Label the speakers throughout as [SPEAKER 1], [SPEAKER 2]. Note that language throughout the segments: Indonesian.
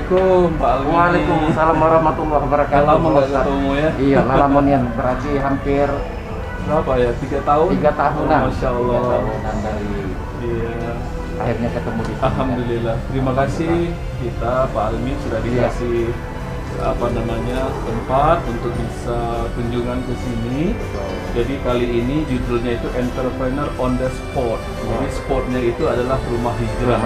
[SPEAKER 1] Assalamualaikum Pak Almi.
[SPEAKER 2] Waalaikumsalam warahmatullahi wabarakatuh.
[SPEAKER 1] Lama nggak ketemu ya?
[SPEAKER 2] Iya, lama nih, berarti hampir
[SPEAKER 1] berapa ya? 3 tahun?
[SPEAKER 2] 3 tahunan.
[SPEAKER 1] Masya Allah.
[SPEAKER 2] 3 tahunan dari
[SPEAKER 1] Iya.
[SPEAKER 2] akhirnya ketemu di sini.
[SPEAKER 1] Alhamdulillah. Terima kasih kita Pak Almi sudah dikasih tempat untuk bisa kunjungan ke sini. Jadi kali ini judulnya itu Entrepreneur on the Spot. Jadi spotnya itu adalah Rumah Hijrah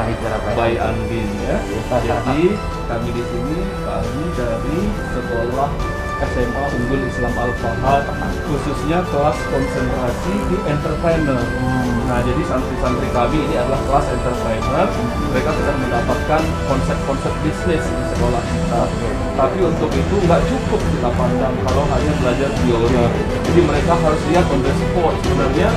[SPEAKER 1] by Andin ya. Jadi kami di sini Pak Almi dari sekolah SMA Unggul Islam Al-Fahad, khususnya kelas konsentrasi di entrepreneur. Nah, jadi santri-santri kami ini adalah kelas entrepreneur. Mereka sudah mendapatkan konsep-konsep bisnis di sekolah kita. Tapi untuk itu nggak cukup kita pandang kalau hanya belajar teori. Jadi mereka harus lihat on the spot. Sebenarnya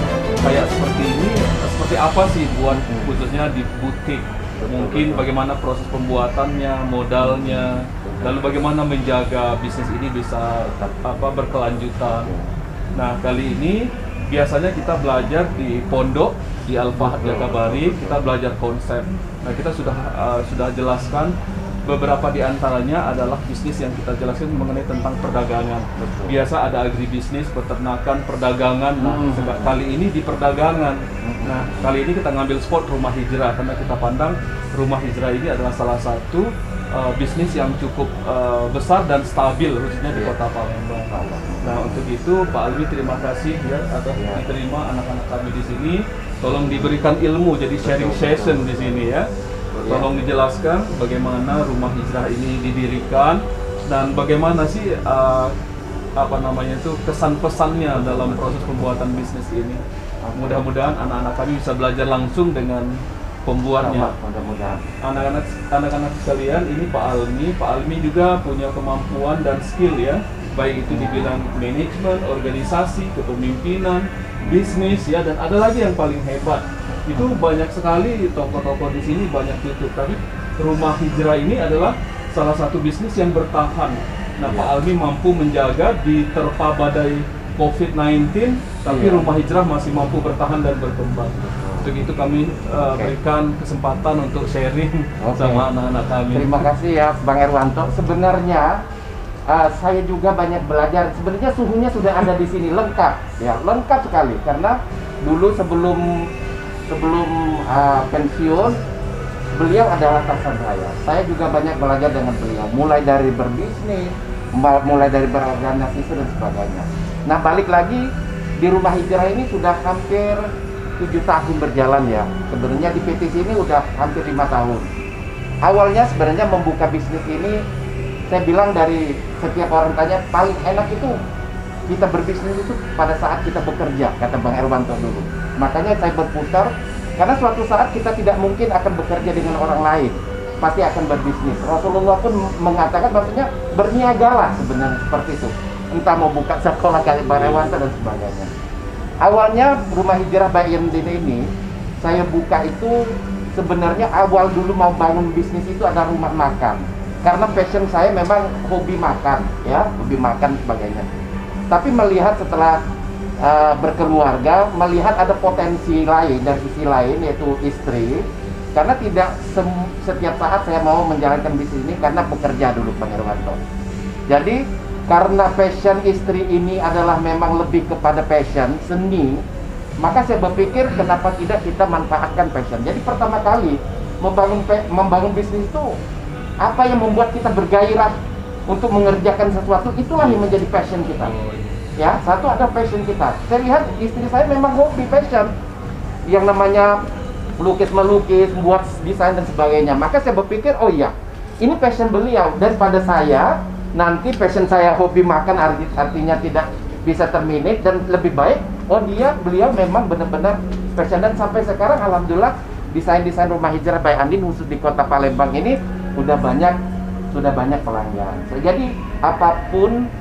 [SPEAKER 1] kayak seperti ini, seperti apa sih buat khususnya di butik. Mungkin bagaimana proses pembuatannya, modalnya, lalu bagaimana menjaga bisnis ini bisa berkelanjutan. Nah, kali ini biasanya kita belajar di pondok di Al-Fahad Jakabaring, kita belajar konsep. Nah, kita sudah jelaskan beberapa di antaranya adalah bisnis yang kita jelaskan mengenai tentang perdagangan. Biasa ada agribisnis, peternakan, perdagangan. Nah, kali ini di perdagangan. Nah, kali ini kita ngambil spot Rumah Hijrah karena kita pandang Rumah Hijrah ini adalah salah satu bisnis yang cukup besar dan stabil khususnya di Kota Palembang. Nah, untuk itu Pak Alwi terima kasih ya atas diterima anak-anak kami di sini. Tolong diberikan ilmu, jadi sharing session di sini ya. Tolong dijelaskan bagaimana Rumah Hijrah ini didirikan dan bagaimana sih kesan-pesannya dalam proses pembuatan bisnis ini. Mudah-mudahan anak-anak kami bisa belajar langsung dengan pembuatnya. Anak-anak sekalian, ini Pak Almi juga punya kemampuan dan skill ya, baik itu di bidang manajemen, organisasi, kepemimpinan, bisnis ya, dan ada lagi yang paling hebat. Itu banyak sekali toko-toko di sini banyak tutup, tapi Rumah Hijrah ini adalah salah satu bisnis yang bertahan. Nah, Pak Almi mampu menjaga di terpa badai COVID-19, tapi Rumah Hijrah masih mampu bertahan dan berkembang. Untuk itu kami berikan kesempatan untuk sharing sama anak-anak kami.
[SPEAKER 2] Terima kasih ya Bang Erwanto. Sebenarnya saya juga banyak belajar. Sebenarnya suhunya sudah ada di sini lengkap, ya lengkap sekali. Karena dulu sebelum pensiun, beliau adalah atasan saya. Saya juga banyak belajar dengan beliau, mulai dari berbisnis, mulai dari berorganisasi dan sebagainya. Nah, balik lagi di Rumah Hijrah ini sudah hampir 7 tahun berjalan ya. Sebenarnya di PT sini udah hampir 5 tahun. Awalnya sebenarnya membuka bisnis ini, saya bilang dari setiap orang tanya, paling enak itu kita berbisnis itu pada saat kita bekerja, kata Bang Erwanto dulu. Makanya saya berputar, karena suatu saat kita tidak mungkin akan bekerja dengan orang lain, pasti akan berbisnis. Rasulullah pun mengatakan, maksudnya berniagalah sebenarnya seperti itu. Entah mau buka sekolah kayak Bang Erwanto dan sebagainya. Awalnya Rumah Hijrah by Andin ini saya buka itu sebenarnya awal dulu mau bangun bisnis itu ada rumah makan. Karena passion saya memang hobi makan, ya, hobi makan sebagainya. Tapi melihat setelah berkeluarga, melihat ada potensi lain dari sisi lain yaitu istri. Karena tidak setiap saat saya mau menjalankan bisnis ini karena bekerja dulu Bang Erwanto. Jadi karena passion istri ini adalah memang lebih kepada passion seni, maka saya berpikir kenapa tidak kita manfaatkan passion. Jadi pertama kali membangun bisnis itu apa yang membuat kita bergairah untuk mengerjakan sesuatu, itulah yang menjadi passion kita. Ya, satu ada passion kita. Saya lihat istri saya memang hobi passion, yang namanya melukis, membuat desain dan sebagainya. Maka saya berpikir, oh iya, ini passion beliau. Daripada saya nanti passion saya hobi makan artinya tidak bisa terminate, dan lebih baik, oh beliau memang benar-benar passion. Dan sampai sekarang alhamdulillah desain-desain Rumah Hijrah by Andin khusus di Kota Palembang ini sudah banyak pelanggan. Jadi apapun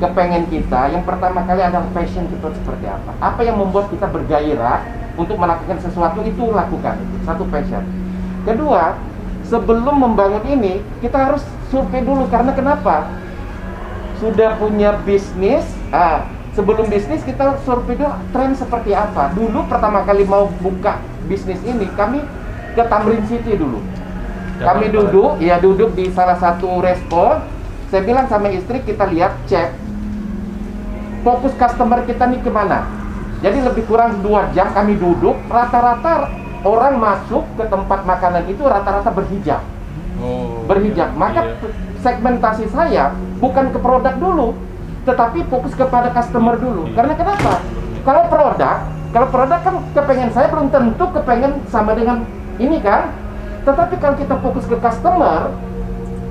[SPEAKER 2] kepengen kita, yang pertama kali adalah passion kita seperti apa. Apa yang membuat kita bergairah untuk melakukan sesuatu, itu lakukan. Satu passion. Kedua, sebelum membangun ini kita harus survei dulu. Karena kenapa? Sudah punya bisnis, sebelum bisnis kita survei dulu tren seperti apa. Dulu pertama kali mau buka bisnis ini kami ke Tamrin City dulu. Kami duduk di salah satu resto. Saya bilang sama istri, kita lihat, cek fokus customer kita nih kemana. Jadi lebih kurang 2 jam kami duduk, rata-rata orang masuk ke tempat makanan itu rata-rata berhijab. Berhijab. Maka segmentasi saya bukan ke produk dulu, tetapi fokus kepada customer dulu. Karena kenapa? Kalau produk kan kepengen saya belum tentu kepengen sama dengan ini kan. Tetapi kalau kita fokus ke customer,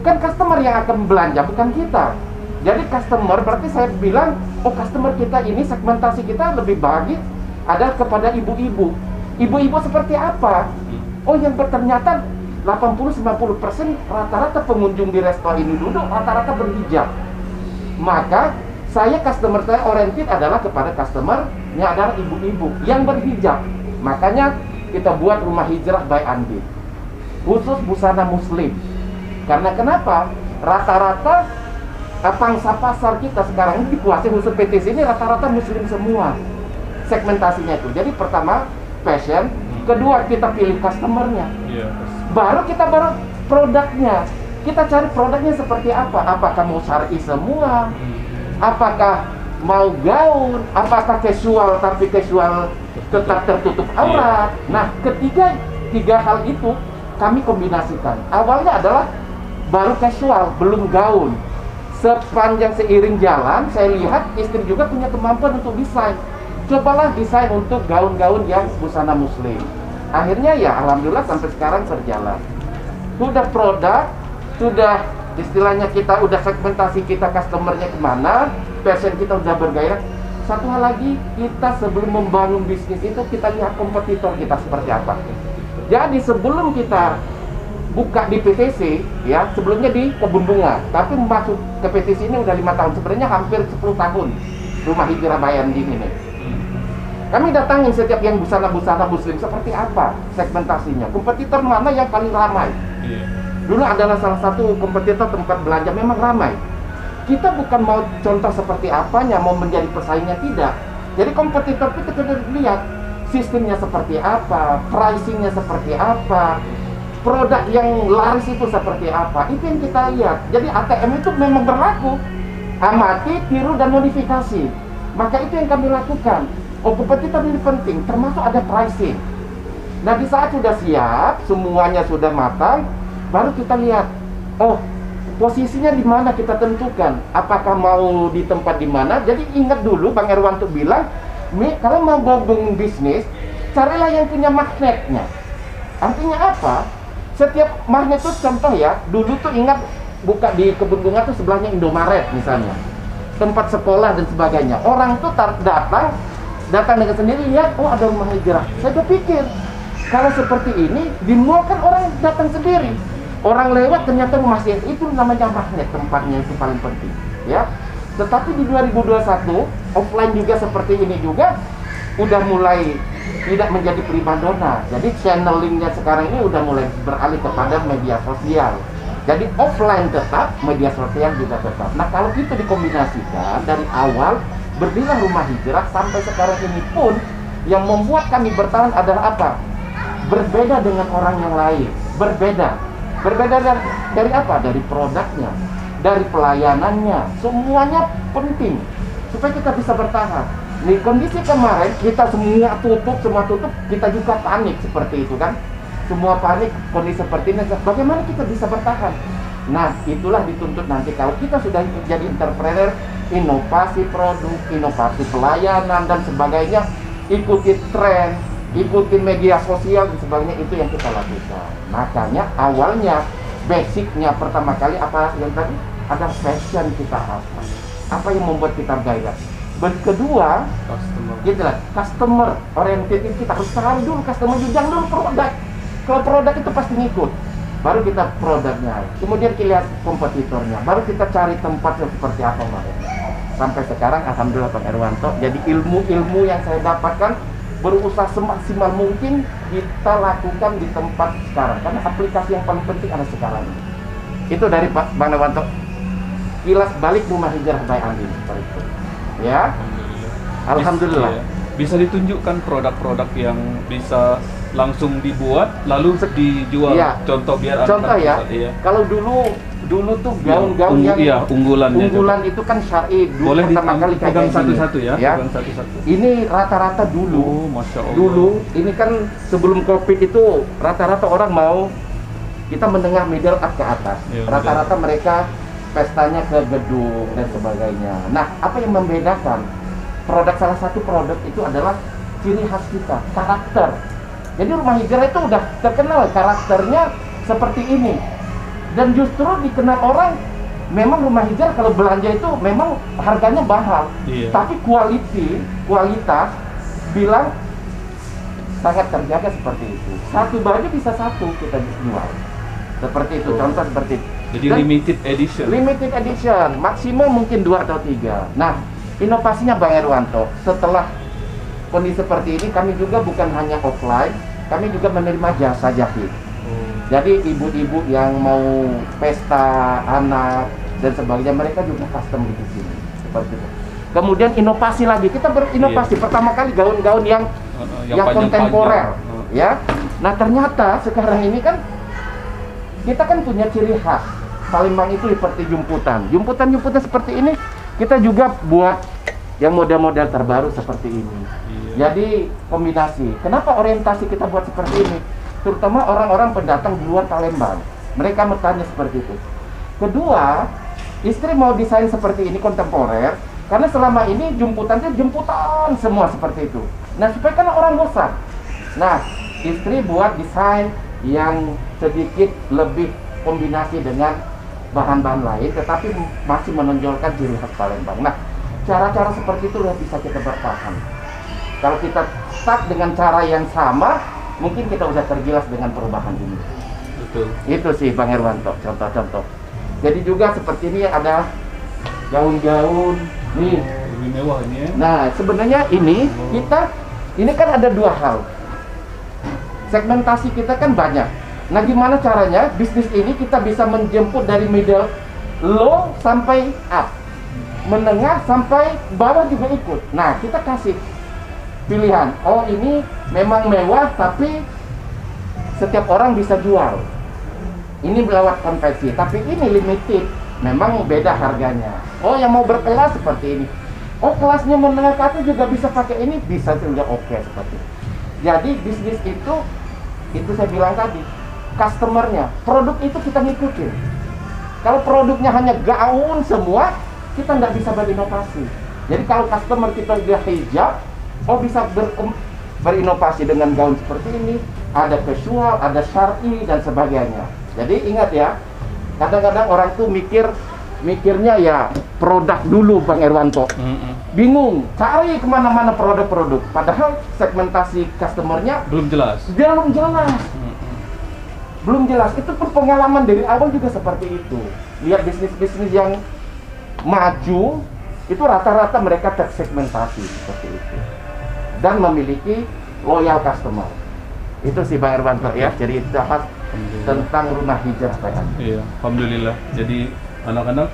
[SPEAKER 2] kan customer yang akan belanja, bukan kita. Jadi customer berarti saya bilang, oh customer kita ini segmentasi kita lebih bagi ada kepada ibu-ibu. Ibu-ibu seperti apa? Oh yang ternyata 80-90% rata-rata pengunjung di resto ini duduk rata-rata berhijab. Maka customer saya oriented adalah kepada customer-nya adalah ibu-ibu yang berhijab. Makanya kita buat Rumah Hijrah by Andin, khusus busana muslim. Karena kenapa? Rata-rata pangsa pasar kita sekarang ini dikuasai khusus PTC ini rata-rata muslim semua segmentasinya itu. Jadi pertama fashion, kedua kita pilih customernya, baru produknya. Kita cari produknya seperti apa? Apakah mau syar'i semua? Apakah mau gaun? Apakah casual tapi casual tetap tertutup aurat? Nah, tiga hal itu kami kombinasikan. Awalnya adalah baru casual, belum gaun. Sepanjang seiring jalan, saya lihat istri juga punya kemampuan untuk desain. Cobalah desain untuk gaun-gaun yang busana muslim. Akhirnya ya alhamdulillah sampai sekarang berjalan. Sudah produk, sudah istilahnya kita udah segmentasi kita customernya kemana, passion kita udah bergairah. Satu hal lagi, kita sebelum membangun bisnis itu kita lihat kompetitor kita seperti apa. Jadi sebelum kita buka di PTC, ya sebelumnya di Kebun Bunga, tapi masuk ke PTC ini udah 5 tahun, sebenarnya hampir 10 tahun Rumah Hijrah by Andin ini. Kami datangin setiap yang busana-busana muslim seperti apa segmentasinya, kompetitor mana yang paling ramai. Dulu adalah salah satu kompetitor tempat belanja memang ramai. Kita bukan mau contoh seperti apanya, mau menjadi pesaingnya, tidak. Jadi kompetitor itu kita lihat sistemnya seperti apa, pricingnya seperti apa, produk yang laris itu seperti apa, itu yang kita lihat. Jadi ATM itu memang berlaku, amati, tiru, dan modifikasi. Maka itu yang kami lakukan. Oh, kompetitor ini penting, termasuk ada pricing. Nah, di saat sudah siap, semuanya sudah matang, baru kita lihat, oh, posisinya di mana kita tentukan. Apakah mau di tempat di mana? Jadi ingat dulu, Bang Erwanto bilang, kalau mau bangun bisnis, carilah yang punya magnetnya. Artinya apa? Setiap magnet itu contoh ya, dulu tuh ingat buka di Kebun Bunga tuh sebelahnya Indomaret misalnya, tempat sekolah dan sebagainya. Orang tuh datang dengan sendiri lihat, oh ada Rumah Hijrah. Saya berpikir kalau seperti ini di mall kan orang datang sendiri, orang lewat ternyata rumah saya itu namanya magnet, tempatnya itu paling penting ya. Tetapi di 2021 offline juga seperti ini juga udah mulai tidak menjadi primadona. Jadi channelingnya sekarang ini udah mulai beralih kepada media sosial. Jadi offline tetap, media sosial juga tetap. Nah kalau itu dikombinasikan dari awal, berdirilah Rumah Hijrah sampai sekarang ini pun yang membuat kami bertahan adalah apa? Berbeda dengan orang yang lain. Berbeda dari apa? Dari produknya, dari pelayanannya, semuanya penting supaya kita bisa bertahan. Di kondisi kemarin kita semua tutup, kita juga panik seperti itu kan. Semua panik, kondisi seperti ini, bagaimana kita bisa bertahan? Nah, itulah dituntut nanti kalau kita sudah jadi entrepreneur, inovasi produk, inovasi pelayanan dan sebagainya, ikuti tren, ikuti media sosial dan sebagainya, itu yang kita lakukan. Makanya awalnya, basicnya pertama kali apa yang tadi? Ada passion kita apa yang membuat kita gairah. Kedua, customer oriented, kita harus cari dulu customer, jangan dulu produk. Kalau produk itu pasti ngikut, baru kita produknya, kemudian kita lihat kompetitornya, baru kita cari tempat yang seperti apa mereka. Sampai sekarang alhamdulillah Pak Erwanto, jadi ilmu-ilmu yang saya dapatkan berusaha semaksimal mungkin kita lakukan di tempat sekarang, karena aplikasi yang paling penting ada sekarang ini. Itu dari Pak Bang Erwanto, kilas balik Rumah Hijrah by Andin seperti itu. Ya, alhamdulillah.
[SPEAKER 1] bisa ditunjukkan produk-produk yang bisa langsung dibuat lalu dijual.
[SPEAKER 2] Iya.
[SPEAKER 1] Contoh biar
[SPEAKER 2] Contoh
[SPEAKER 1] anak-anak
[SPEAKER 2] ya,
[SPEAKER 1] bisa, iya.
[SPEAKER 2] kalau dulu tuh gaun-gaun yang
[SPEAKER 1] Iya, unggulannya.
[SPEAKER 2] unggulan itu kan syar'i dulu
[SPEAKER 1] Boleh
[SPEAKER 2] pertama kali kayak
[SPEAKER 1] pegang
[SPEAKER 2] gini.
[SPEAKER 1] satu-satu ya,
[SPEAKER 2] Ya.
[SPEAKER 1] pegang satu-satu.
[SPEAKER 2] Ini rata-rata dulu.
[SPEAKER 1] Oh, Masya Allah.
[SPEAKER 2] Dulu ini kan sebelum Covid itu rata-rata orang mau kita menengah middle up ke atas.
[SPEAKER 1] Iya,
[SPEAKER 2] Rata-rata mereka pestanya ke gedung dan sebagainya. Nah, apa yang membedakan salah satu produk itu adalah ciri khas kita, karakter. Jadi Rumah Hijrah itu udah terkenal karakternya seperti ini. Dan justru dikenal orang, memang Rumah Hijrah kalau belanja itu memang harganya mahal.
[SPEAKER 1] Iya.
[SPEAKER 2] Tapi kualitas bilang sangat terjaga seperti itu. Satu baju bisa satu kita jual. Seperti itu, contoh seperti itu.
[SPEAKER 1] Jadi
[SPEAKER 2] Dan
[SPEAKER 1] limited edition.
[SPEAKER 2] limited edition, maksimum mungkin 2 atau 3. Nah, inovasinya Bang Erwanto, setelah kondisi seperti ini, kami juga bukan hanya offline, kami juga menerima jasa jahit. Jadi ibu-ibu yang mau pesta anak dan sebagainya, mereka juga custom di sini. Seperti itu. Kemudian inovasi lagi, kita berinovasi. Pertama kali gaun-gaun yang kontemporer, ya. Nah, ternyata sekarang ini kan kita kan punya ciri khas. Palembang itu seperti jumputan. Jumputan seperti ini kita juga buat yang model-model terbaru seperti ini. Jadi kombinasi. Kenapa orientasi kita buat seperti ini? Terutama orang-orang pendatang di luar Palembang. Mereka bertanya seperti itu. Kedua, istri mau desain seperti ini kontemporer karena selama ini jumputan semua seperti itu. Nah, supaya kan orang bosan. Nah, istri buat desain yang sedikit lebih kombinasi dengan bahan-bahan lain, tetapi masih menonjolkan ciri khas Palembang. Nah, cara-cara seperti itu udah bisa kita bertahan. Kalau kita stuck dengan cara yang sama, mungkin kita udah tergilas dengan perubahan ini.
[SPEAKER 1] Betul.
[SPEAKER 2] Itu sih Bang Erwanto, contoh-contoh. Jadi juga seperti ini ada gaun-gaun nih.
[SPEAKER 1] Lebih mewah ini ya.
[SPEAKER 2] Nah, sebenarnya ini kan ada dua hal. Segmentasi kita kan banyak. Nah, gimana caranya bisnis ini kita bisa menjemput dari middle low sampai up, menengah sampai bawah juga ikut. Nah, kita kasih pilihan. Oh, ini memang mewah tapi setiap orang bisa jual. Ini lewat konvensi, tapi ini limited. Memang beda harganya. Oh, yang mau berkelas seperti ini. Oh, kelasnya menengah ke atas juga bisa pakai ini, bisa juga oke seperti itu. Jadi bisnis itu saya bilang tadi, customernya, produk itu kita ngikutin. Kalau produknya hanya gaun semua, kita nggak bisa berinovasi. Jadi kalau customer kita udah hijab, oh bisa berinovasi dengan gaun seperti ini, ada casual, ada syar'i dan sebagainya. Jadi ingat ya, kadang-kadang orang tuh mikirnya ya produk dulu Bang Erwanto. Bingung, cari kemana-mana produk-produk. Padahal segmentasi customernya
[SPEAKER 1] Belum jelas.
[SPEAKER 2] Belum jelas. Itu pun pengalaman dari awal juga seperti itu. Lihat bisnis-bisnis yang maju, itu rata-rata mereka tersegmentasi seperti itu. Dan memiliki loyal customer. Itu sih Bang Erwanto ya, cerita khas tentang Rumah Hijrah PN.
[SPEAKER 1] Iya, alhamdulillah. Jadi anak-anak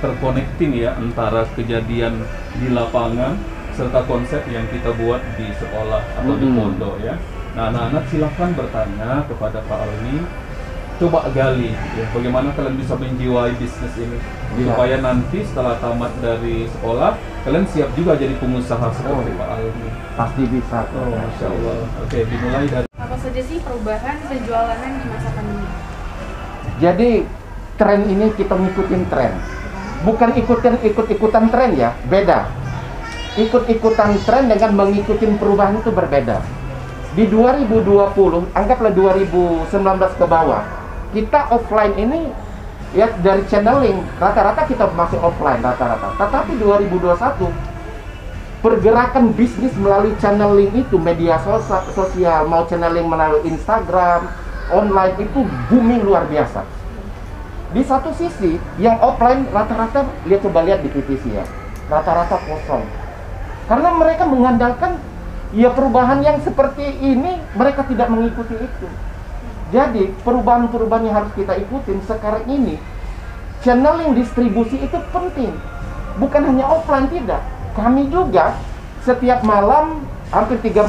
[SPEAKER 1] terconnecting ya antara kejadian di lapangan serta konsep yang kita buat di sekolah atau di pondok ya. Nah, anak-anak silakan bertanya kepada Pak Almi, coba gali ya bagaimana kalian bisa menjiwai bisnis ini supaya nanti setelah tamat dari sekolah kalian siap juga jadi pengusaha seperti Pak Almi.
[SPEAKER 2] Pasti bisa.
[SPEAKER 1] Oh, Masya Allah. Oke, dimulai dari
[SPEAKER 3] Apa saja sih perubahan penjualan di masa pandemi?
[SPEAKER 2] Jadi tren ini kita ngikutin tren. Bukan ikut-ikutan tren ya, beda. Ikut-ikutan tren dengan mengikuti perubahan itu berbeda. Di 2020, anggaplah 2019 ke bawah, kita offline ini ya dari channeling, rata-rata kita masih offline rata-rata. Tetapi 2021, pergerakan bisnis melalui channeling itu, media sosial, mau channeling melalui Instagram, online itu booming luar biasa. Di satu sisi, yang offline rata-rata, coba lihat di PTC ya, rata-rata kosong. Karena mereka mengandalkan ya perubahan yang seperti ini, mereka tidak mengikuti itu. Jadi perubahan-perubahan yang harus kita ikutin sekarang ini, channeling distribusi itu penting. Bukan hanya offline, tidak. Kami juga setiap malam, hampir 3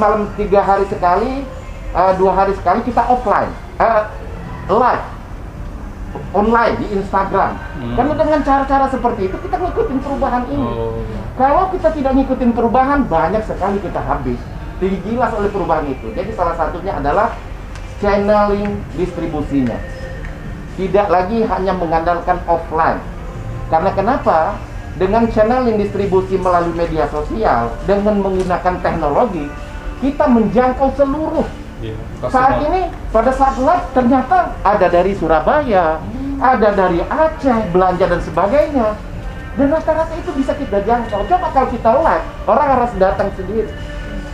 [SPEAKER 2] hari sekali, 2 hari sekali kita offline, live, online di Instagram. Karena dengan cara-cara seperti itu kita ngikutin perubahan ini. Kalau kita tidak ngikutin perubahan, banyak sekali kita habis, digilas oleh perubahan itu. Jadi salah satunya adalah channeling distribusinya. Tidak lagi hanya mengandalkan offline. Karena kenapa? Dengan channeling distribusi melalui media sosial, dengan menggunakan teknologi, kita menjangkau seluruh. Saat ini, pada saat live, ternyata ada dari Surabaya, ada dari Aceh, belanja dan sebagainya. Dan rata-rata itu bisa kita jangkau. Coba kalau kita live, orang harus datang sendiri.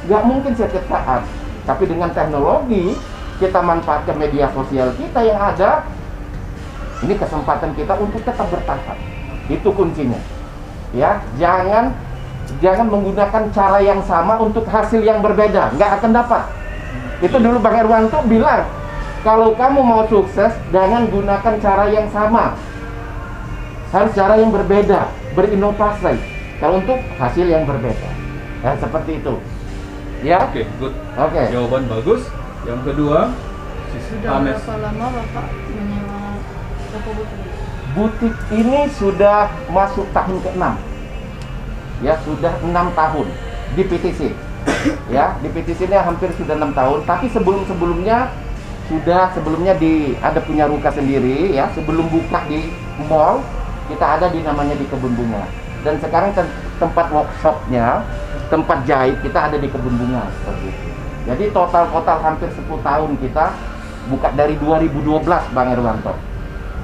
[SPEAKER 2] Nggak mungkin setiap saat. Tapi dengan teknologi, kita manfaatkan media sosial kita yang ada. Ini kesempatan kita untuk tetap bertahan. Itu kuncinya. Ya, jangan menggunakan cara yang sama untuk hasil yang berbeda. Nggak akan dapat. Itu dulu Bang Irwanto bilang, kalau kamu mau sukses, jangan gunakan cara yang sama. Harus cara yang berbeda, berinovasi. Kalau untuk hasil yang berbeda. Nah, seperti itu. Ya?
[SPEAKER 1] Oke, good.
[SPEAKER 2] Oke.
[SPEAKER 1] Jawaban bagus. Yang kedua,
[SPEAKER 3] Sudah berapa lama Bapak menyewa toko butik?
[SPEAKER 2] Butik ini sudah masuk tahun ke-6. Ya, sudah 6 tahun di PTC. Ya, di PTC ini hampir sudah 6 tahun. Tapi sebelumnya ada punya ruka sendiri ya. Sebelum buka di mall, kita ada namanya di Kebun Bunga. Dan sekarang tempat workshopnya, tempat jahit kita ada di Kebun Bunga seperti itu. Jadi total hampir 10 tahun kita buka dari 2012 Bang Irwanto.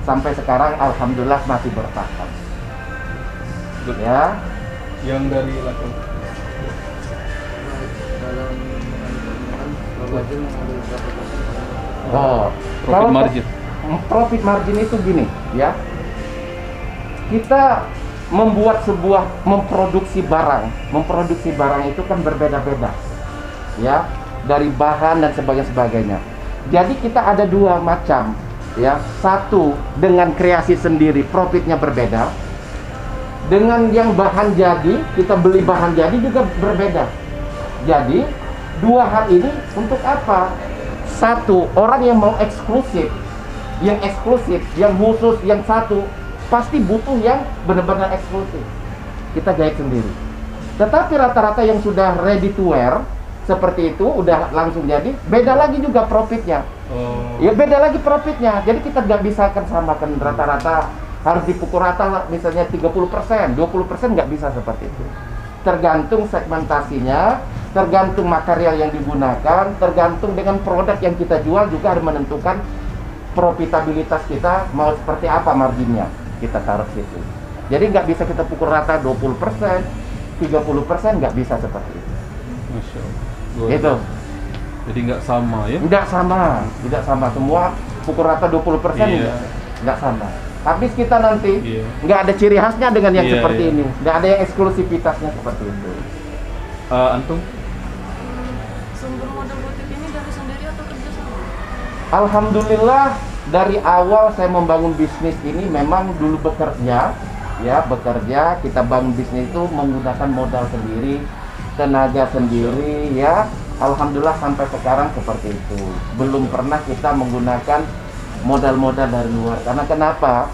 [SPEAKER 2] Sampai sekarang alhamdulillah masih bertahan.
[SPEAKER 1] good.
[SPEAKER 2] Ya.
[SPEAKER 1] Yang dari Laku.
[SPEAKER 2] Oh,
[SPEAKER 1] Profit margin.
[SPEAKER 2] Profit margin itu gini, ya. Kita memproduksi barang itu kan berbeda-beda. Ya, dari bahan dan sebagainya. Jadi kita ada 2 macam, ya. Satu dengan kreasi sendiri, profitnya berbeda. Dengan yang bahan jadi, kita beli bahan jadi juga berbeda. Jadi, 2 hal ini untuk apa? Satu, orang yang mau eksklusif, yang khusus, yang satu, pasti butuh yang benar-benar eksklusif. Kita jahit sendiri. Tetapi rata-rata yang sudah ready to wear, seperti itu, udah langsung jadi, beda lagi juga profitnya. Ya beda lagi profitnya. Jadi kita nggak bisa akan samakan rata-rata, harus dipukul rata misalnya 30%, 20% nggak bisa seperti itu. Tergantung segmentasinya, tergantung material yang digunakan, tergantung dengan produk yang kita jual juga harus menentukan profitabilitas kita mau seperti apa marginnya kita taruh situ. Jadi nggak bisa kita pukul rata 20%, 30% nggak bisa seperti itu.
[SPEAKER 1] Masya Allah.
[SPEAKER 2] Gitu.
[SPEAKER 1] Jadi nggak sama ya?
[SPEAKER 2] Tidak sama semua pukul rata 20%
[SPEAKER 1] Iya.
[SPEAKER 2] nggak sama. Habis kita nanti nggak ada ciri khasnya dengan yang seperti ini, nggak ada yang eksklusivitasnya seperti itu.
[SPEAKER 1] Antum?
[SPEAKER 3] Sumber modal butik ini dari sendiri atau kerjasama?
[SPEAKER 2] Alhamdulillah dari awal saya membangun bisnis ini memang dulu bekerja, kita bangun bisnis itu menggunakan modal sendiri, tenaga sendiri, ya. Alhamdulillah sampai sekarang seperti itu. Belum pernah kita menggunakan modal-modal dari luar. Karena kenapa?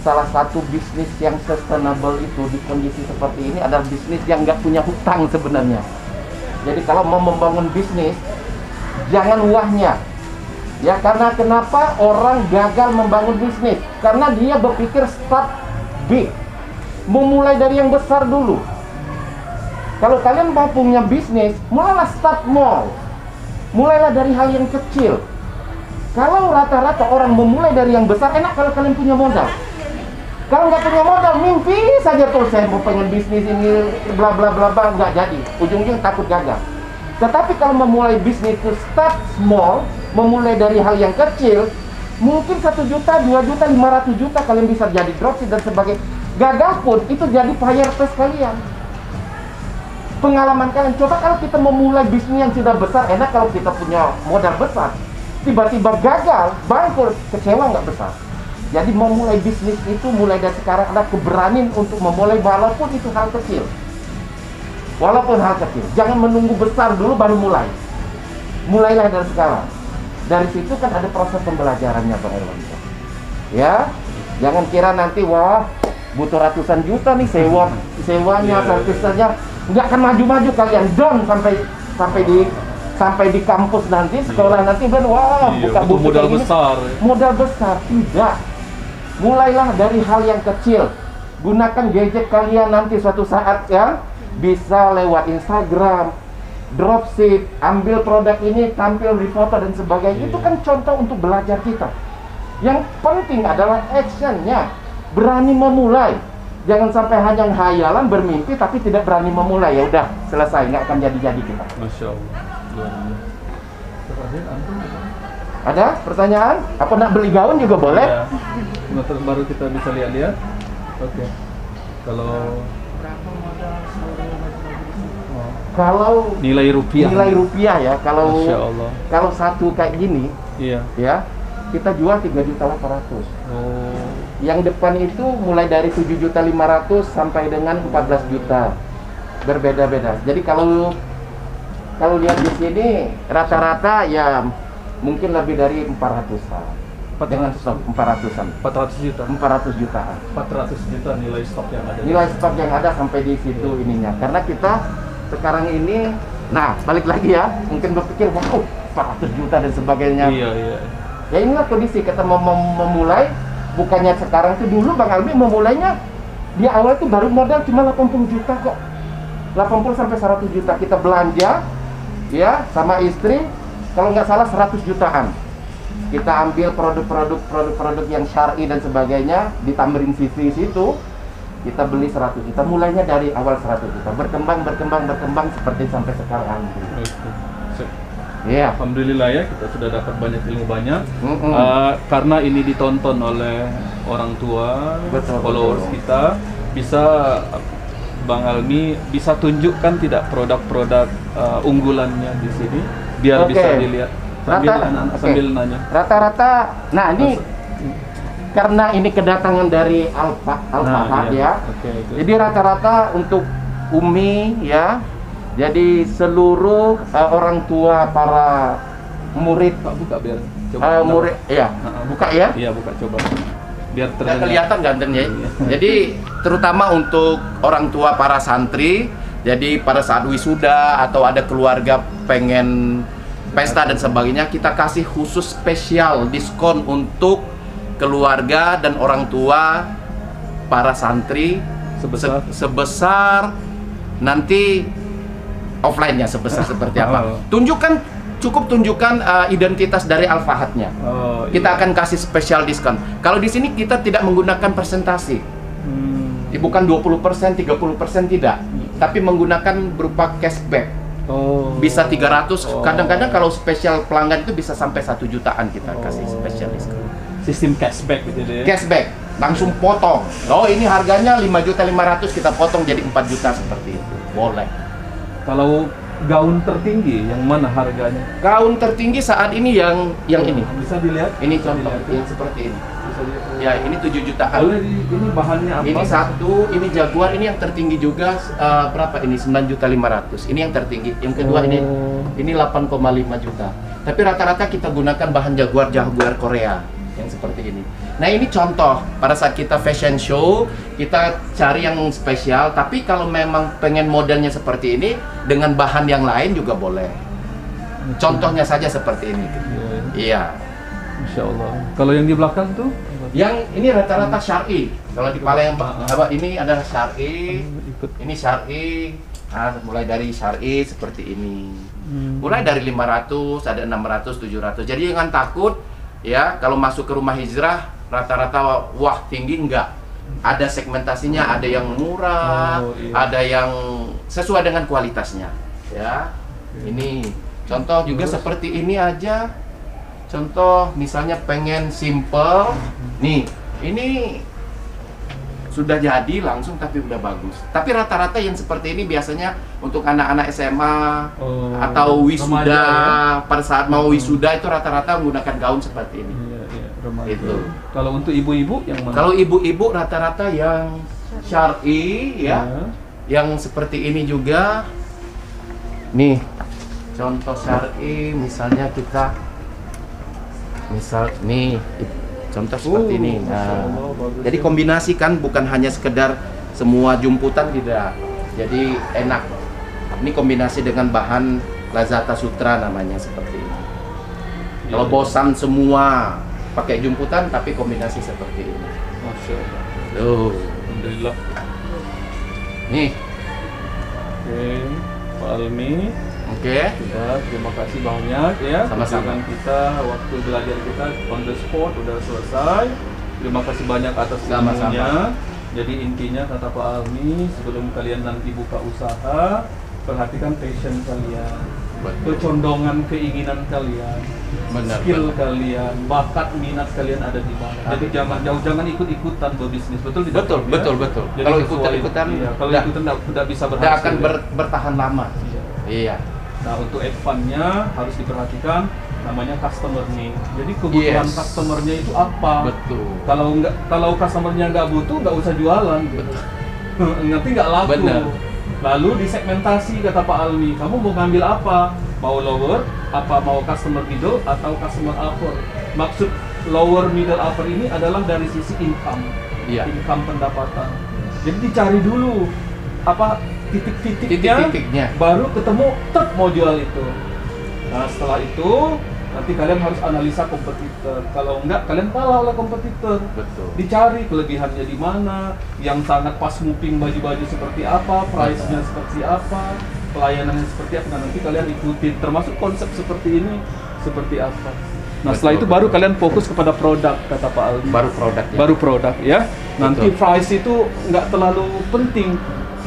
[SPEAKER 2] Salah satu bisnis yang sustainable itu di kondisi seperti ini adalah bisnis yang nggak punya hutang sebenarnya. Jadi kalau mau membangun bisnis, jangan wahnya. Ya, karena kenapa orang gagal membangun bisnis? Karena dia berpikir start big, memulai dari yang besar dulu. Kalau kalian mau punya bisnis, mulailah start small. Mulailah dari hal yang kecil. Kalau rata-rata orang memulai dari yang besar, enak kalau kalian punya modal. Kalau nggak punya modal, mimpi saja tuh saya mau pengen bisnis ini, bla bla bla bla, nggak jadi. Ujung-ujung takut gagal. Tetapi kalau memulai bisnis itu start small, memulai dari hal yang kecil, mungkin 1 juta, 2 juta, 500 juta kalian bisa jadi dropship dan sebagainya. Gagal pun itu jadi fire test kalian. Pengalaman kalian. Coba kalau kita memulai bisnis yang sudah besar, enak kalau kita punya modal besar. Tiba-tiba gagal, bangkrut, kecewa nggak besar. Jadi memulai bisnis itu mulai dari sekarang ada keberanian untuk memulai walaupun itu hal kecil. Walaupun hal kecil, jangan menunggu besar dulu baru mulai. Mulailah dari sekarang. Dari situ kan ada proses pembelajarannya Bang Erwanto. Ya, jangan kira nanti wah butuh ratusan juta nih sewanya, servisnya, nggak akan maju-maju kalian down sampai di kampus nanti, sekolah nanti kan wah buka buku
[SPEAKER 1] modal
[SPEAKER 2] kayak gini.
[SPEAKER 1] besar.
[SPEAKER 2] Modal besar tidak. Mulailah dari hal yang kecil. Gunakan gadget kalian nanti suatu saat ya, bisa lewat Instagram, dropship, ambil produk ini, tampil di foto dan sebagainya. Itu kan contoh untuk belajar kita. Yang penting adalah actionnya, berani memulai. Jangan sampai hanya hayalan bermimpi tapi tidak berani memulai. Ya udah selesai, nggak akan jadi kita.
[SPEAKER 1] Masya Allah. Terakhir antum apa?
[SPEAKER 2] Ada pertanyaan? Apa nak beli gaun juga boleh?
[SPEAKER 1] Ya. Terus baru kita bisa lihat-lihat. Oke. Kalau
[SPEAKER 3] Berapa modal
[SPEAKER 2] Kalau
[SPEAKER 1] nilai rupiah
[SPEAKER 2] ya,
[SPEAKER 1] Masya Allah.
[SPEAKER 2] kalau satu kayak gini,
[SPEAKER 1] Iya.
[SPEAKER 2] ya kita jual 3.800.000.
[SPEAKER 1] Oh.
[SPEAKER 2] Yang depan itu mulai dari 7.500.000 sampai dengan 14 juta, berbeda-beda. Jadi kalau lihat di sini rata-rata ya mungkin lebih dari 400-an. Dengan stok 400-an.
[SPEAKER 1] 400 juta.
[SPEAKER 2] 400 jutaan.
[SPEAKER 1] 400 juta nilai stok yang ada.
[SPEAKER 2] Nilai stok yang ada sampai di situ ininya. Karena kita sekarang ini, nah balik lagi ya, mungkin berpikir wow 400 juta dan sebagainya.
[SPEAKER 1] Iya, iya.
[SPEAKER 2] Ya inilah kondisi kita memulai, bukannya sekarang itu dulu Bang Albi memulainya di awal itu baru modal cuma 80 juta kok. 80 sampai 100 juta kita belanja ya sama istri, kalau nggak salah 100 jutaan. Kita ambil produk-produk yang syar'i dan sebagainya di Tamrin City situ. Kita beli 100 juta, mulainya dari awal 100 juta, berkembang seperti sampai sekarang. Iya.
[SPEAKER 1] Alhamdulillah ya, kita sudah dapat banyak ilmu banyak. Karena ini ditonton oleh orang tua, followers kita, bisa Bang Almi bisa tunjukkan tidak produk-produk unggulannya di sini, biar bisa dilihat sambil nanya.
[SPEAKER 2] Rata-rata, nah ini karena ini kedatangan dari Al-Fahad ya. Jadi rata-rata untuk Umi ya. Jadi seluruh orang tua para murid,
[SPEAKER 1] Pak buka biar coba.
[SPEAKER 2] Murid ya. Buka ya?
[SPEAKER 1] Iya, buka coba. Biar
[SPEAKER 2] Nggak kelihatan gantengnya. Jadi terutama untuk orang tua para santri, jadi pada saat wisuda atau ada keluarga pengen pesta dan sebagainya, kita kasih khusus spesial diskon untuk keluarga dan orang tua para santri sebesar nanti offline-nya sebesar seperti apa. Cukup tunjukkan identitas dari Al-Fahadnya. Kita akan kasih spesial diskon. Kalau di sini kita tidak menggunakan persentase. Bukan 20%, 30% tidak. Tapi menggunakan berupa cashback. Bisa 300, kadang-kadang kalau spesial pelanggan itu bisa sampai 1 jutaan kita kasih spesial diskon.
[SPEAKER 1] Sistem cashback gitu ya.
[SPEAKER 2] Cashback, langsung potong. Oh, ini harganya 5.500.000 kita potong jadi 4 juta seperti itu. Boleh.
[SPEAKER 1] Kalau gaun tertinggi yang mana harganya?
[SPEAKER 2] Gaun tertinggi saat ini yang ini.
[SPEAKER 1] Bisa dilihat?
[SPEAKER 2] Ini contoh yang seperti ini. Ya, ini 7 jutaan.
[SPEAKER 1] Ini bahannya apa?
[SPEAKER 2] Ini satu, ini Jaguar, ini yang tertinggi juga berapa ini? 9.500.000. Ini yang tertinggi. Yang kedua ini 8,5 juta. Tapi rata-rata kita gunakan bahan Jaguar Korea yang seperti ini. Nah, ini contoh pada saat kita fashion show, kita cari yang spesial, tapi kalau memang pengen modelnya seperti ini dengan bahan yang lain juga boleh. Contohnya saja seperti ini. Iya.
[SPEAKER 1] Masya Allah. Kalau yang di belakang tuh?
[SPEAKER 2] Yang ini rata-rata syar'i. Kalau di Palembang ini ada syar'i. Ini syar'i. Mulai dari syar'i seperti ini. Mulai dari 500, ada 600, 700. Jadi jangan takut ya kalau masuk ke rumah hijrah rata-rata wah tinggi, enggak. Ada segmentasinya, ada yang murah, ada yang sesuai dengan kualitasnya. Ya. Ini contoh juga seperti ini aja. Contoh misalnya pengen simple, nih ini sudah jadi langsung tapi udah bagus. Tapi rata-rata yang seperti ini biasanya untuk anak-anak SMA atau wisuda ya? Pada saat mau wisuda itu rata-rata menggunakan gaun seperti ini. Itu.
[SPEAKER 1] Kalau untuk ibu-ibu yang mana?
[SPEAKER 2] Kalau ibu-ibu rata-rata yang syar'i ya. Yang seperti ini juga. Nih, contoh syar'i misalnya kita nih contoh seperti ini. Nah, jadi kombinasikan, bukan hanya sekedar semua jumputan, tidak. Jadi enak. Ini kombinasi dengan bahan Lazata Sutra namanya, seperti ini. Kalau bosan semua pakai jumputan, tapi kombinasi seperti ini.
[SPEAKER 1] Masya Allah.
[SPEAKER 2] Tuh.
[SPEAKER 1] Alhamdulillah.
[SPEAKER 2] Nih.
[SPEAKER 1] Oke, Pak Almi.
[SPEAKER 2] Oke.
[SPEAKER 1] Terima kasih banyak ya.
[SPEAKER 2] Sama-sama.
[SPEAKER 1] Kunjungan kita, waktu belajar kita on the spot udah selesai. Terima kasih banyak atas
[SPEAKER 2] Sama-sama.
[SPEAKER 1] ilmunya. Jadi intinya kata Pak Almi, sebelum kalian nanti buka usaha, perhatikan passion kalian, kecondongan keinginan kalian,
[SPEAKER 2] Benar,
[SPEAKER 1] skill
[SPEAKER 2] benar.
[SPEAKER 1] kalian, bakat minat kalian ada di mana. Jadi jangan ikut-ikutan berbisnis, betul tidak?
[SPEAKER 2] Betul,
[SPEAKER 1] Ya?
[SPEAKER 2] betul, betul.
[SPEAKER 1] Jadi
[SPEAKER 2] Kalau
[SPEAKER 1] sesuai-
[SPEAKER 2] ikutan-ikutan,
[SPEAKER 1] iya, kalau
[SPEAKER 2] udah.
[SPEAKER 1] ikutan tidak bisa berhasil.
[SPEAKER 2] Tidak akan
[SPEAKER 1] ya.
[SPEAKER 2] bertahan lama.
[SPEAKER 1] Iya.
[SPEAKER 2] Iya.
[SPEAKER 1] Nah, untuk advance-nya harus diperhatikan namanya customer need. Jadi kebutuhan
[SPEAKER 2] Yes.
[SPEAKER 1] customer-nya itu apa?
[SPEAKER 2] Betul.
[SPEAKER 1] Kalau customer-nya nggak butuh, nggak usah jualan. Gitu. Nanti nggak laku.
[SPEAKER 2] Benar.
[SPEAKER 1] Lalu disegmentasi kata Pak Almi, kamu mau ngambil apa? Mau lower, apa mau customer middle atau customer upper? Maksud lower middle upper ini adalah dari sisi income,
[SPEAKER 2] Iya.
[SPEAKER 1] income pendapatan. Jadi dicari dulu apa titik-titiknya,
[SPEAKER 2] Titik-titiknya.
[SPEAKER 1] baru ketemu tek mau jual itu. Nah setelah itu nanti kalian harus analisa kompetitor. Kalau enggak kalian kalah oleh kompetitor.
[SPEAKER 2] Betul.
[SPEAKER 1] Dicari kelebihannya di mana, yang sangat pas moving baju-baju seperti apa, price-nya seperti apa, pelayanannya seperti apa. Nah, nanti kalian ikutin, termasuk konsep seperti ini seperti apa. Nah setelah
[SPEAKER 2] Betul,
[SPEAKER 1] itu baru kalian fokus kepada produk kata Pak Aldi.
[SPEAKER 2] Baru produk ya.
[SPEAKER 1] Baru produk ya. Nanti
[SPEAKER 2] Betul.
[SPEAKER 1] price itu nggak terlalu penting.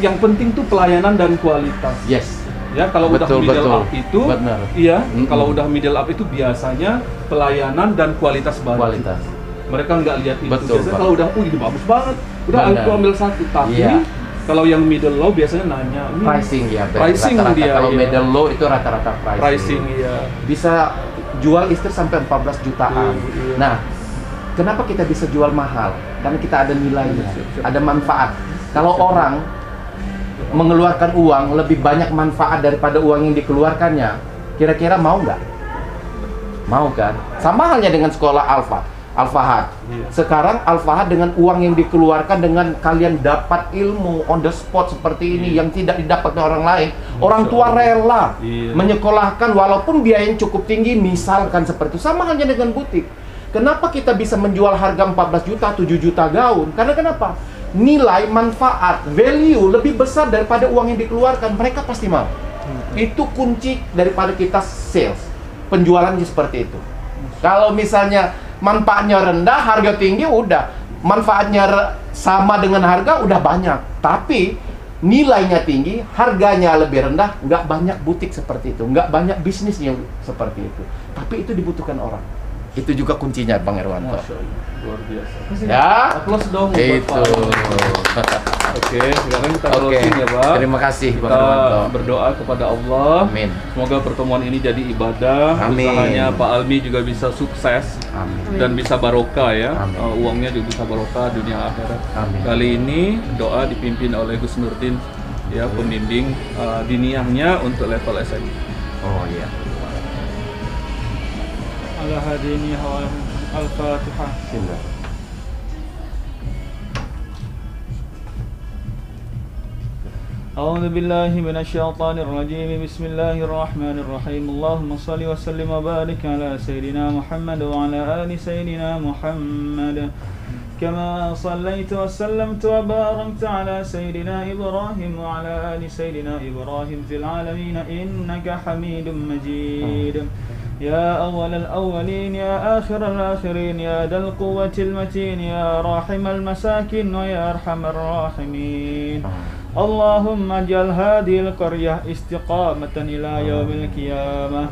[SPEAKER 1] Yang penting tuh pelayanan dan kualitas.
[SPEAKER 2] Yes.
[SPEAKER 1] Ya, kalau
[SPEAKER 2] Betul,
[SPEAKER 1] udah middle
[SPEAKER 2] betul.
[SPEAKER 1] up itu,
[SPEAKER 2] Benar.
[SPEAKER 1] iya,
[SPEAKER 2] Mm-mm.
[SPEAKER 1] kalau udah middle up itu biasanya pelayanan dan kualitas baju.
[SPEAKER 2] Kualitas.
[SPEAKER 1] Mereka nggak lihat itu.
[SPEAKER 2] Betul,
[SPEAKER 1] Biasanya
[SPEAKER 2] Pak.
[SPEAKER 1] kalau udah, ini bagus banget, udah
[SPEAKER 2] Benar.
[SPEAKER 1] aku ambil satu. Tapi
[SPEAKER 2] Iya.
[SPEAKER 1] kalau yang middle low biasanya nanya, ini
[SPEAKER 2] Pricing ya.
[SPEAKER 1] Pricing
[SPEAKER 2] rata-rata.
[SPEAKER 1] dia,
[SPEAKER 2] Kalau
[SPEAKER 1] iya.
[SPEAKER 2] middle low itu rata-rata pricing.
[SPEAKER 1] pricing ya.
[SPEAKER 2] Bisa jual istri sampai 14 jutaan.
[SPEAKER 1] Iya.
[SPEAKER 2] Nah, kenapa kita bisa jual mahal? Karena kita ada nilainya,
[SPEAKER 1] Siap.
[SPEAKER 2] ada manfaat. Kalau orang mengeluarkan uang lebih banyak manfaat daripada uang yang dikeluarkannya, kira-kira mau nggak? Mau kan? Sama halnya dengan sekolah Al-Fahad.
[SPEAKER 1] Iya.
[SPEAKER 2] Sekarang Al-Fahad dengan uang yang dikeluarkan, dengan kalian dapat ilmu on the spot seperti ini yang tidak didapat oleh orang lain, orang tua rela
[SPEAKER 1] Iya.
[SPEAKER 2] menyekolahkan walaupun biayanya cukup tinggi, misalkan seperti itu. Sama halnya dengan butik. Kenapa kita bisa menjual harga 14 juta, 7 juta gaun? Karena kenapa? Nilai, manfaat, value lebih besar daripada uang yang dikeluarkan. Mereka pasti mau. Itu kunci daripada kita sales. Penjualannya seperti itu. Kalau misalnya manfaatnya rendah, harga tinggi, udah. Manfaatnya sama dengan harga, udah banyak. Tapi nilainya tinggi, harganya lebih rendah, nggak banyak butik seperti itu. Nggak banyak bisnis yang seperti itu. Tapi itu dibutuhkan orang. Itu juga kuncinya, Bang Herwanto.
[SPEAKER 1] Masya Allah, luar biasa.
[SPEAKER 2] Ya,
[SPEAKER 1] Aplaus dong buat
[SPEAKER 2] itu.
[SPEAKER 1] Pak. Oke, sekarang kita
[SPEAKER 2] Oke,
[SPEAKER 1] closing ya Pak.
[SPEAKER 2] terima kasih, Bang
[SPEAKER 1] Kita
[SPEAKER 2] Herwanto.
[SPEAKER 1] berdoa kepada Allah.
[SPEAKER 2] Amin.
[SPEAKER 1] Semoga pertemuan ini jadi ibadah.
[SPEAKER 2] Amin.
[SPEAKER 1] Usahanya Pak Almi juga bisa sukses
[SPEAKER 2] Amin.
[SPEAKER 1] dan bisa barokah ya.
[SPEAKER 2] Amin.
[SPEAKER 1] Uangnya juga bisa barokah dunia akhirat.
[SPEAKER 2] Amin.
[SPEAKER 1] Kali ini doa dipimpin oleh Gus Nurdin ya, pembimbing diniyahnya untuk level SMA.
[SPEAKER 2] Oh iya.
[SPEAKER 3] على هديني هو الفاتحة.
[SPEAKER 2] Bismillah.
[SPEAKER 3] أعوذ بالله من الشيطان الرجيم. بسم الله الرحمن الرحيم. اللهم صل وسلم وبارك على سيدنا محمد وعلى آل سيدنا محمد كما صليت وسلمت وباركت على سيدنا إبراهيم وعلى آل سيدنا إبراهيم في العالمين إنك حميد مجيد. يا أول الأولين يا آخر الآخرين يا ذا القوة المتين يا راحم المساكين ويا أرحم الراحمين. اللهم اجعل هذه القرية استقامة إلى يوم القيامة.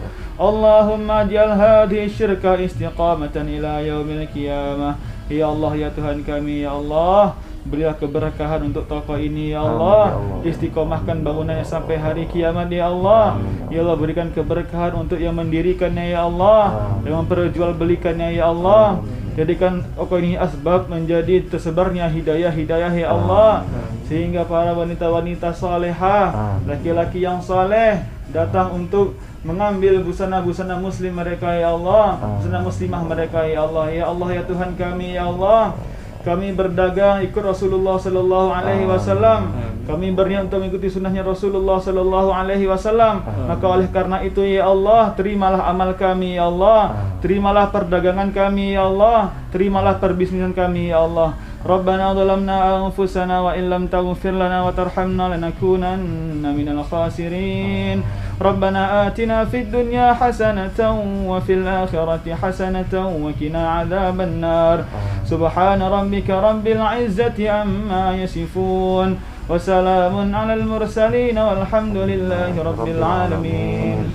[SPEAKER 3] اللهم اجعل هذه الشركة استقامة إلى يوم القيامة. Ya Allah, ya Tuhan kami, ya Allah, berilah keberkahan untuk toko ini, ya Allah. Istiqomahkan bangunannya sampai hari kiamat, ya Allah. Ya Allah, berikan keberkahan untuk yang mendirikannya, ya Allah, yang memperjualbelikannya, ya Allah. Jadikan ini asbab menjadi tersebarnya hidayah-hidayah ya Allah. Sehingga para wanita-wanita salehah, laki-laki yang saleh datang untuk mengambil busana-busana muslim mereka ya Allah, busana muslimah mereka ya Allah. Ya Allah ya Tuhan kami ya Allah. Kami berdagang ikut Rasulullah sallallahu alaihi wasallam. Kami berniat untuk mengikuti sunnahnya Rasulullah sallallahu alaihi wasallam. Maka oleh karena itu ya Allah, terimalah amal kami ya Allah. Terimalah perdagangan kami ya Allah. Terimalah perbisnisan kami ya Allah. Rabbana zalamna anfusana wa illam taghfir lana wa tarhamna lanakunanna minal khasirin. Rabbana atina fid dunya hasanatan wa fil akhirati hasanatan wa qina adzaban nar. Subhana rabbika rabbil izzati amma yasifun. Wa salamun 'alal mursalin walhamdulillahi rabbil alamin.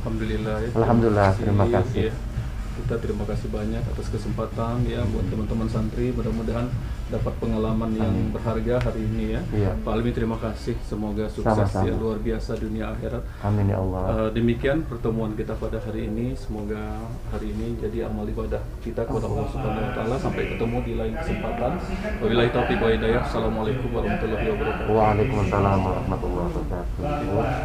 [SPEAKER 1] Alhamdulillah ya.
[SPEAKER 2] Alhamdulillah, terima kasih.
[SPEAKER 1] Ya. Kita terima kasih banyak atas kesempatan ya buat teman-teman santri, mudah-mudahan dapat pengalaman yang berharga hari ini ya.
[SPEAKER 2] Iya.
[SPEAKER 1] Pak Almi terima kasih, semoga sukses
[SPEAKER 2] Sama-sama.
[SPEAKER 1] ya, luar biasa dunia akhirat.
[SPEAKER 2] Amin ya Allah.
[SPEAKER 1] Demikian pertemuan kita pada hari ini, semoga hari ini jadi amal ibadah kita kepada Allah Subhanahu wa taala. Sampai ketemu di lain kesempatan. Wabillahi taufiq wa hidayah. Assalamualaikum warahmatullahi wabarakatuh.
[SPEAKER 2] Waalaikumsalam warahmatullahi wabarakatuh.